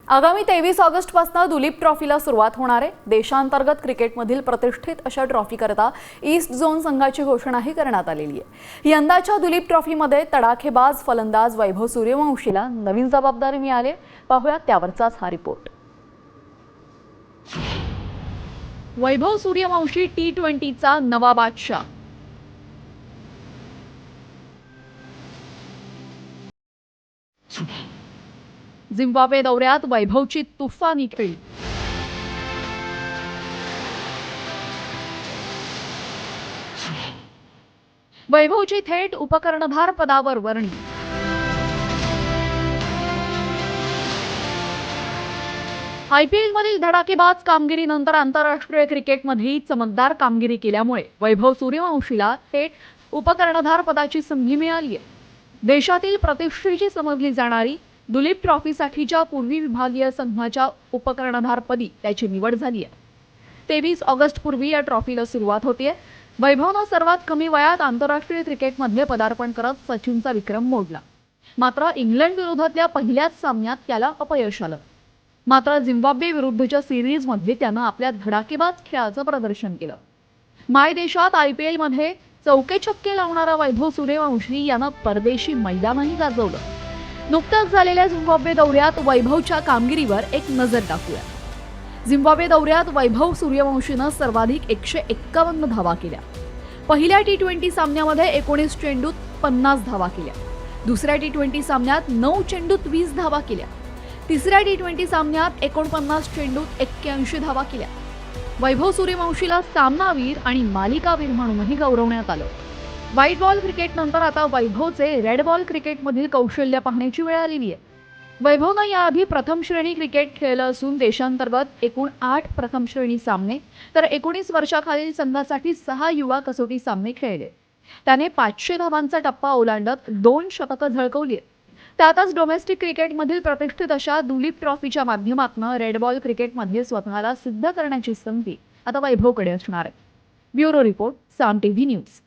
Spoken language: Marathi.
आगामी 23 ऑगस्ट पासून दुलीप ट्रॉफीला सुरुवात होणार आहे। देशांतर्गत क्रिकेटमधील प्रतिष्ठित अशा ट्रॉफीकरता ईस्ट झोन संघाची घोषणाही करण्यात आलेली आहे। यंदाच्या दुलीप ट्रॉफीमध्ये तडाखेबाज फलंदाज वैभव सूर्यवंशीला नवीन जबाबदारी मिळाली। पाहूया त्यावरचाच हा रिपोर्ट। वैभव सूर्यवंशी T20चा नवा बादशाह। झिम्बाब्वे दौऱ्यात वैभवची तुफानी खेळी। वैभवची थेट उपकर्णधार पदावर वर्णी। IPL मधील धडाकेबाज कामगिरीनंतर आंतरराष्ट्रीय क्रिकेटमध्ये चमकदार कामगिरी केल्यामुळे वैभव सूर्यवंशीला थेट उपकर्णधार पदाची संधी मिळाली आहे। देशातील प्रतिष्ठेची समजली जाणारी दुलीप ट्रॉफीसाठीच्या पूर्वी विभागीय संघाच्या उपकर्णधारपदी त्याची निवड झाली आहे। 23 ऑगस्ट पूर्वी या ट्रॉफीला सुरुवात होते। वैभवने सर्वात कमी वयात आंतरराष्ट्रीय क्रिकेटमध्ये पदार्पण करत सचिनचा विक्रम मोडला। मात्र इंग्लंड विरोधातल्या पहिल्याच सामन्यात त्याला अपयश आलं। मात्र झिम्बाब्वे विरुद्धच्या सिरीजमध्ये त्यानं आपल्या धडाकेबाज खेळाचं प्रदर्शन केलं। मायदेशात IPL मध्ये चौके छक्के लावणारा वैभव सूर्यवंशी यानं परदेशी मैदानही गाजवलं। नुकत्याच झालेल्या झिम्बाब्वे दौऱ्यात वैभवच्या कामगिरीवर एक नजर टाकूया। झिम्बाब्वे दौऱ्यात वैभव सूर्यवंशीनं सर्वाधिक 151 धावा केल्या। पहिल्या T20 सामन्यामध्ये 19 चेंडूत 50 धावा केल्या। दुसऱ्या T20 सामन्यात 9 चेंडूत 20 धावा केल्या। तिसऱ्या T20 सामन्यात 49 चेंडूत 81 धावा केल्या। वैभव सूर्यवंशीला सामनावीर आणि मालिकावीर म्हणूनही गौरवण्यात आलं। व्हाईट बॉल क्रिकेट नंतर आता वैभवचे रेड बॉल क्रिकेटमधील कौशल्य पाहण्याची वेळ आलेली आहे। वैभवनं याआधी प्रथम श्रेणी क्रिकेट खेळलं असून देशांतर्गत एकूण 8 प्रथम श्रेणी सामने तर 19 वर्षाखालील संघासाठी 6 युवा कसोटी सामने खेळले। त्याने 500 धावांचा टप्पा ओलांडत 2 शतकं झळकवली। त्यातच डोमेस्टिक क्रिकेटमधील प्रतिष्ठित अशा दुलीप ट्रॉफीच्या माध्यमातून रेड बॉल क्रिकेटमध्ये स्वतःला सिद्ध करण्याची संधी आता वैभवकडे असणार आहे। ब्युरो रिपोर्ट, साम TV न्यूज।